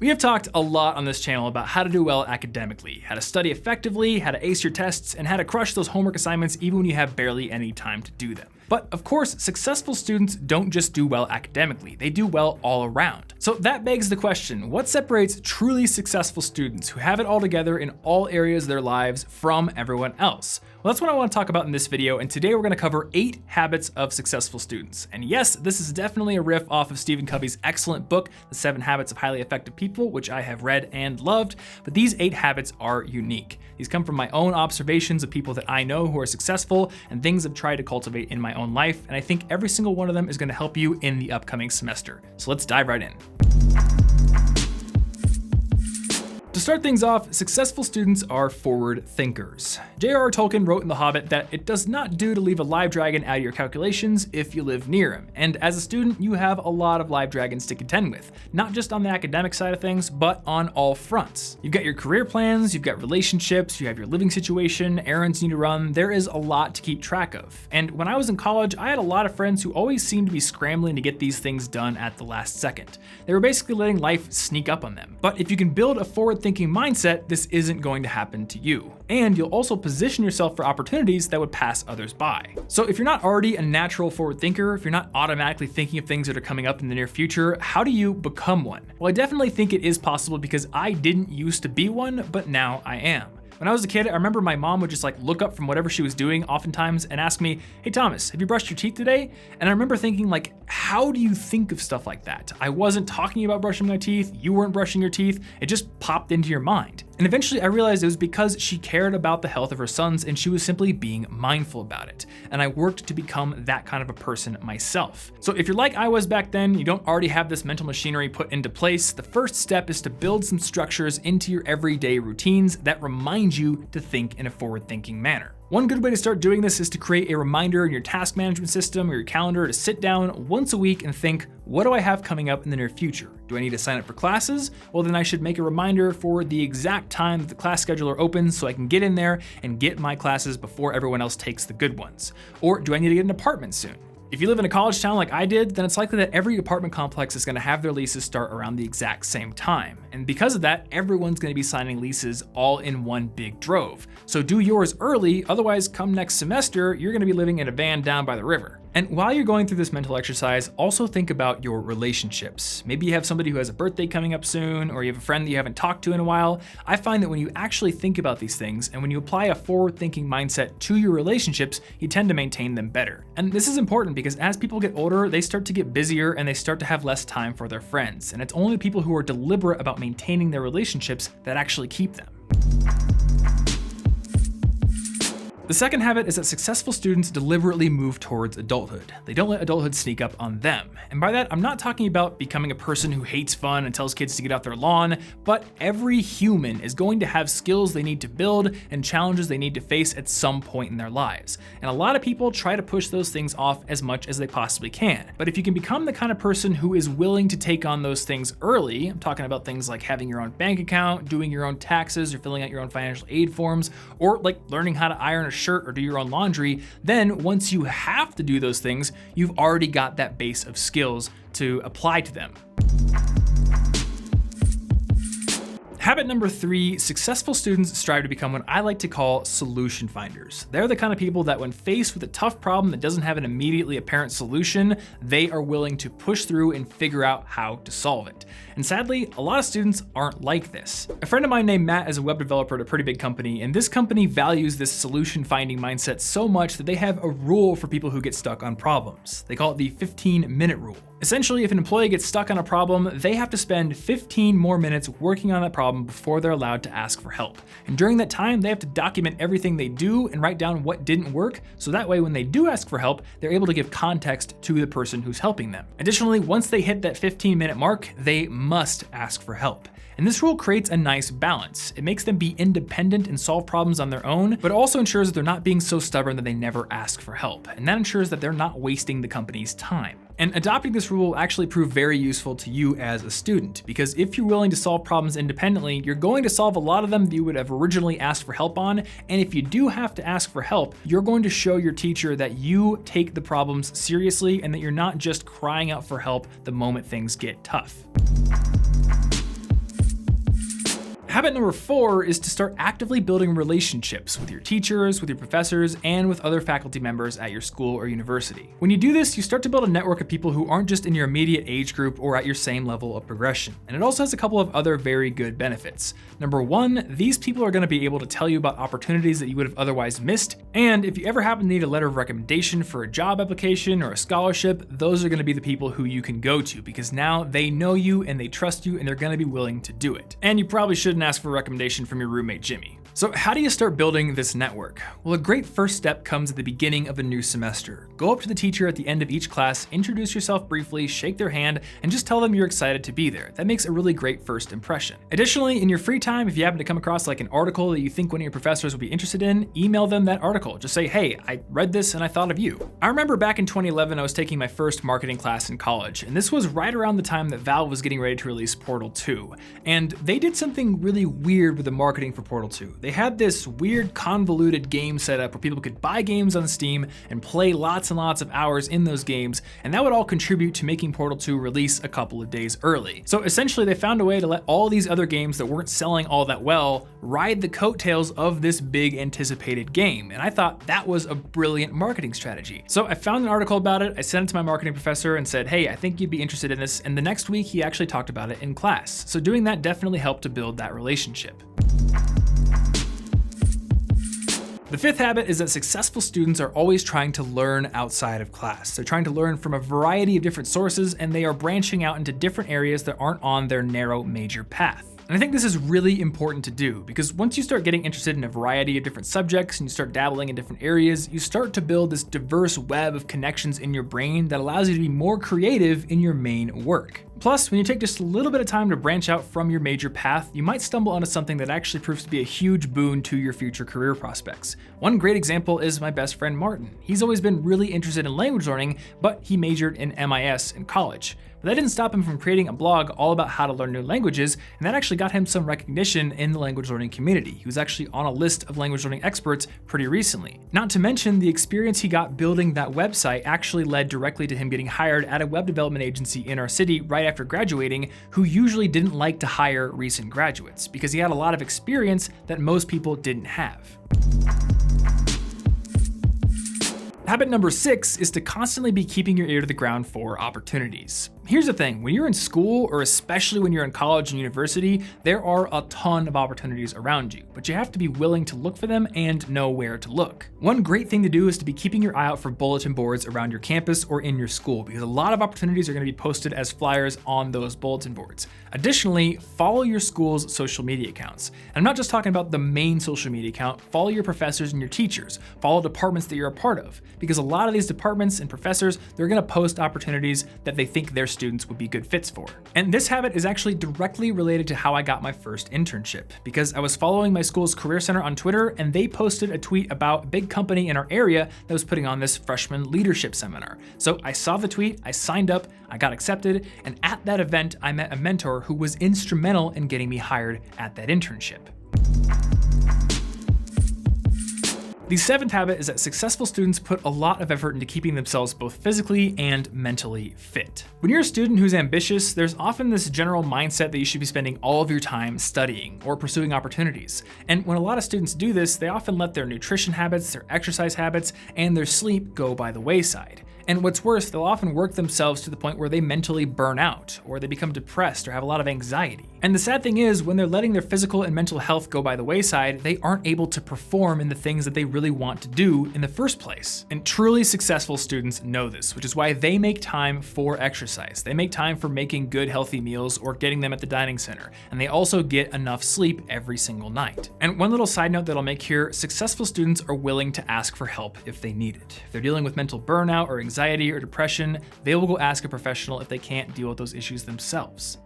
We have talked a lot on this channel about how to do well academically, how to study effectively, how to ace your tests, and how to crush those homework assignments even when you have barely any time to do them. But of course, successful students don't just do well academically, they do well all around. So that begs the question, what separates truly successful students who have it all together in all areas of their lives from everyone else? Well, that's what I want to talk about in this video, and today we're going to cover 8 habits of successful students. And yes, this is definitely a riff off of Stephen Covey's excellent book, The 7 Habits of Highly Effective People, which I have read and loved, but these 8 habits are unique. These come from my own observations of people that I know who are successful and things I've tried to cultivate in my own life, and I think every single one of them is going to help you in the upcoming semester. So let's dive right in. To start things off, successful students are forward thinkers. J.R.R. Tolkien wrote in The Hobbit that it does not do to leave a live dragon out of your calculations if you live near him. And as a student, you have a lot of live dragons to contend with, not just on the academic side of things, but on all fronts. You've got your career plans, you've got relationships, you have your living situation, errands you need to run. There is a lot to keep track of. And when I was in college, I had a lot of friends who always seemed to be scrambling to get these things done at the last second. They were basically letting life sneak up on them. But if you can build a forward-thinking mindset, this isn't going to happen to you. And you'll also position yourself for opportunities that would pass others by. So if you're not already a natural forward thinker, if you're not automatically thinking of things that are coming up in the near future, how do you become one? Well, I definitely think it is possible because I didn't used to be one, but now I am. When I was a kid, I remember my mom would just look up from whatever she was doing oftentimes and ask me, "Hey Thomas, have you brushed your teeth today?" And I remember thinking how do you think of stuff like that? I wasn't talking about brushing my teeth, you weren't brushing your teeth, it just popped into your mind. And eventually I realized it was because she cared about the health of her sons and she was simply being mindful about it. And I worked to become that kind of a person myself. So if you're like I was back then, you don't already have this mental machinery put into place, the first step is to build some structures into your everyday routines that remind you to think in a forward-thinking manner. One good way to start doing this is to create a reminder in your task management system or your calendar to sit down once a week and think, what do I have coming up in the near future? Do I need to sign up for classes? Well, then I should make a reminder for the exact time that the class scheduler opens so I can get in there and get my classes before everyone else takes the good ones. Or do I need to get an apartment soon? If you live in a college town like I did, then it's likely that every apartment complex is going to have their leases start around the exact same time. And because of that, everyone's going to be signing leases all in one big drove. So do yours early, otherwise come next semester, you're going to be living in a van down by the river. And while you're going through this mental exercise, also think about your relationships. Maybe you have somebody who has a birthday coming up soon, or you have a friend that you haven't talked to in a while. I find that when you actually think about these things, and when you apply a forward-thinking mindset to your relationships, you tend to maintain them better. And this is important because as people get older, they start to get busier and they start to have less time for their friends. And it's only people who are deliberate about maintaining their relationships that actually keep them. The second habit is that successful students deliberately move towards adulthood. They don't let adulthood sneak up on them. And by that, I'm not talking about becoming a person who hates fun and tells kids to get off their lawn, but every human is going to have skills they need to build and challenges they need to face at some point in their lives. And a lot of people try to push those things off as much as they possibly can. But if you can become the kind of person who is willing to take on those things early, I'm talking about things like having your own bank account, doing your own taxes, or filling out your own financial aid forms, or learning how to iron a shirt or do your own laundry, then once you have to do those things, you've already got that base of skills to apply to them. Habit number 3, successful students strive to become what I like to call solution finders. They're the kind of people that when faced with a tough problem that doesn't have an immediately apparent solution, they are willing to push through and figure out how to solve it. And sadly, a lot of students aren't like this. A friend of mine named Matt is a web developer at a pretty big company, and this company values this solution finding mindset so much that they have a rule for people who get stuck on problems. They call it the 15-minute rule. Essentially, if an employee gets stuck on a problem, they have to spend 15 more minutes working on that problem before they're allowed to ask for help. And during that time, they have to document everything they do and write down what didn't work, so that way when they do ask for help, they're able to give context to the person who's helping them. Additionally, once they hit that 15-minute mark, they must ask for help. And this rule creates a nice balance. It makes them be independent and solve problems on their own, but it also ensures that they're not being so stubborn that they never ask for help. And that ensures that they're not wasting the company's time. And adopting this rule will actually prove very useful to you as a student, because if you're willing to solve problems independently, you're going to solve a lot of them that you would have originally asked for help on. And if you do have to ask for help, you're going to show your teacher that you take the problems seriously and that you're not just crying out for help the moment things get tough. Habit number 4 is to start actively building relationships with your teachers, with your professors, and with other faculty members at your school or university. When you do this, you start to build a network of people who aren't just in your immediate age group or at your same level of progression. And it also has a couple of other very good benefits. Number 1, these people are going to be able to tell you about opportunities that you would have otherwise missed. And if you ever happen to need a letter of recommendation for a job application or a scholarship, those are going to be the people who you can go to because now they know you and they trust you and they're going to be willing to do it. And you probably shouldn't ask for a recommendation from your roommate Jimmy. So how do you start building this network? Well, a great first step comes at the beginning of a new semester. Go up to the teacher at the end of each class, introduce yourself briefly, shake their hand, and just tell them you're excited to be there. That makes a really great first impression. Additionally, in your free time, if you happen to come across like an article that you think one of your professors would be interested in, email them that article. Just say, hey, I read this and I thought of you. I remember back in 2011, I was taking my first marketing class in college, and this was right around the time that Valve was getting ready to release Portal 2. And they did something really weird with the marketing for Portal 2. They had this weird convoluted game setup where people could buy games on Steam and play lots and lots of hours in those games, and that would all contribute to making Portal 2 release a couple of days early. So essentially they found a way to let all these other games that weren't selling all that well ride the coattails of this big anticipated game, and I thought that was a brilliant marketing strategy. So I found an article about it, I sent it to my marketing professor and said, hey, I think you'd be interested in this, and the next week he actually talked about it in class. So doing that definitely helped to build that relationship. The 5th habit is that successful students are always trying to learn outside of class. They're trying to learn from a variety of different sources, and they are branching out into different areas that aren't on their narrow major path. And I think this is really important to do because once you start getting interested in a variety of different subjects and you start dabbling in different areas, you start to build this diverse web of connections in your brain that allows you to be more creative in your main work. Plus, when you take just a little bit of time to branch out from your major path, you might stumble onto something that actually proves to be a huge boon to your future career prospects. One great example is my best friend Martin. He's always been really interested in language learning, but he majored in MIS in college. But that didn't stop him from creating a blog all about how to learn new languages, and that actually got him some recognition in the language learning community. He was actually on a list of language learning experts pretty recently. Not to mention, the experience he got building that website actually led directly to him getting hired at a web development agency in our city right after graduating, who usually didn't like to hire recent graduates because he had a lot of experience that most people didn't have. Habit number 6 is to constantly be keeping your ear to the ground for opportunities. Here's the thing, when you're in school, or especially when you're in college and university, there are a ton of opportunities around you, but you have to be willing to look for them and know where to look. One great thing to do is to be keeping your eye out for bulletin boards around your campus or in your school, because a lot of opportunities are going to be posted as flyers on those bulletin boards. Additionally, follow your school's social media accounts. And I'm not just talking about the main social media account, follow your professors and your teachers, follow departments that you're a part of, because a lot of these departments and professors, they're going to post opportunities that they think their students would be good fits for. And this habit is actually directly related to how I got my first internship, because I was following my school's career center on Twitter and they posted a tweet about a big company in our area that was putting on this freshman leadership seminar. So I saw the tweet, I signed up, I got accepted, and at that event, I met a mentor who was instrumental in getting me hired at that internship. The 7th habit is that successful students put a lot of effort into keeping themselves both physically and mentally fit. When you're a student who's ambitious, there's often this general mindset that you should be spending all of your time studying or pursuing opportunities. And when a lot of students do this, they often let their nutrition habits, their exercise habits, and their sleep go by the wayside. And what's worse, they'll often work themselves to the point where they mentally burn out, or they become depressed or have a lot of anxiety. And the sad thing is, when they're letting their physical and mental health go by the wayside, they aren't able to perform in the things that they really want to do in the first place. And truly successful students know this, which is why they make time for exercise. They make time for making good, healthy meals or getting them at the dining center. And they also get enough sleep every single night. And one little side note that I'll make here, successful students are willing to ask for help if they need it. If they're dealing with mental burnout or anxiety or depression, they will go ask a professional if they can't deal with those issues themselves.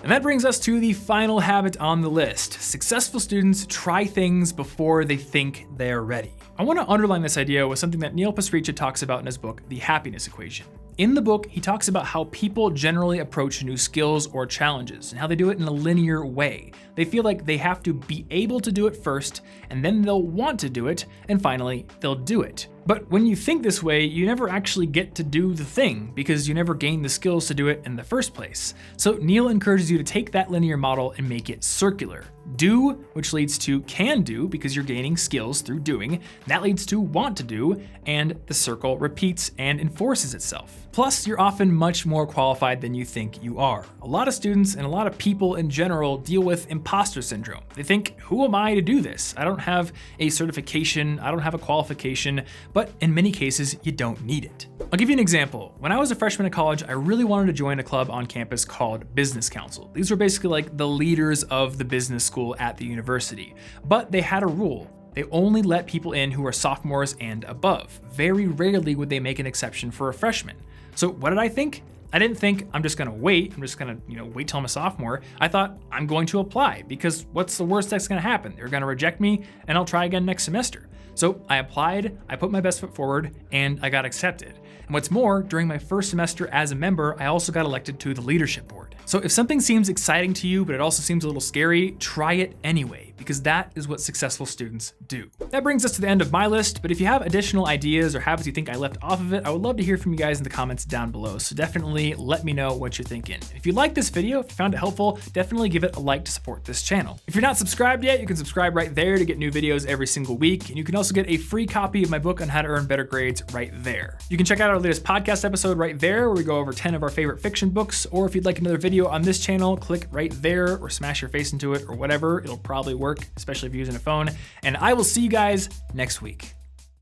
And that brings us to the final habit on the list. Successful students try things before they think they're ready. I want to underline this idea with something that Neil Pasricha talks about in his book, The Happiness Equation. In the book, he talks about how people generally approach new skills or challenges and how they do it in a linear way. They feel like they have to be able to do it first, and then they'll want to do it, and finally, they'll do it. But when you think this way, you never actually get to do the thing because you never gain the skills to do it in the first place. So Neil encourages you to take that linear model and make it circular. Do, which leads to can do because you're gaining skills through doing. That leads to want to do, and the circle repeats and enforces itself. Plus, you're often much more qualified than you think you are. A lot of students and a lot of people in general deal with imposter syndrome. They think, who am I to do this? I don't have a certification, I don't have a qualification, but in many cases, you don't need it. I'll give you an example. When I was a freshman in college, I really wanted to join a club on campus called Business Council. These were basically like the leaders of the business school at the university. But they had a rule. They only let people in who are sophomores and above. Very rarely would they make an exception for a freshman. So what did I think? I didn't think I'm just gonna wait. I'm just gonna, wait till I'm a sophomore. I thought I'm going to apply because what's the worst that's gonna happen? They're gonna reject me and I'll try again next semester. So I applied, I put my best foot forward, and I got accepted. And what's more, during my first semester as a member, I also got elected to the leadership board. So if something seems exciting to you, but it also seems a little scary, try it anyway, because that is what successful students do. That brings us to the end of my list, but if you have additional ideas or habits you think I left off of it, I would love to hear from you guys in the comments down below. So definitely let me know what you're thinking. If you liked this video, if you found it helpful, definitely give it a like to support this channel. If you're not subscribed yet, you can subscribe right there to get new videos every single week. And you can also get a free copy of my book on how to earn better grades right there. You can check out our latest podcast episode right there, where we go over 10 of our favorite fiction books. Or if you'd like another video on this channel, click right there or smash your face into it or whatever. It'll probably work, especially if you're using a phone. And I will see you guys next week.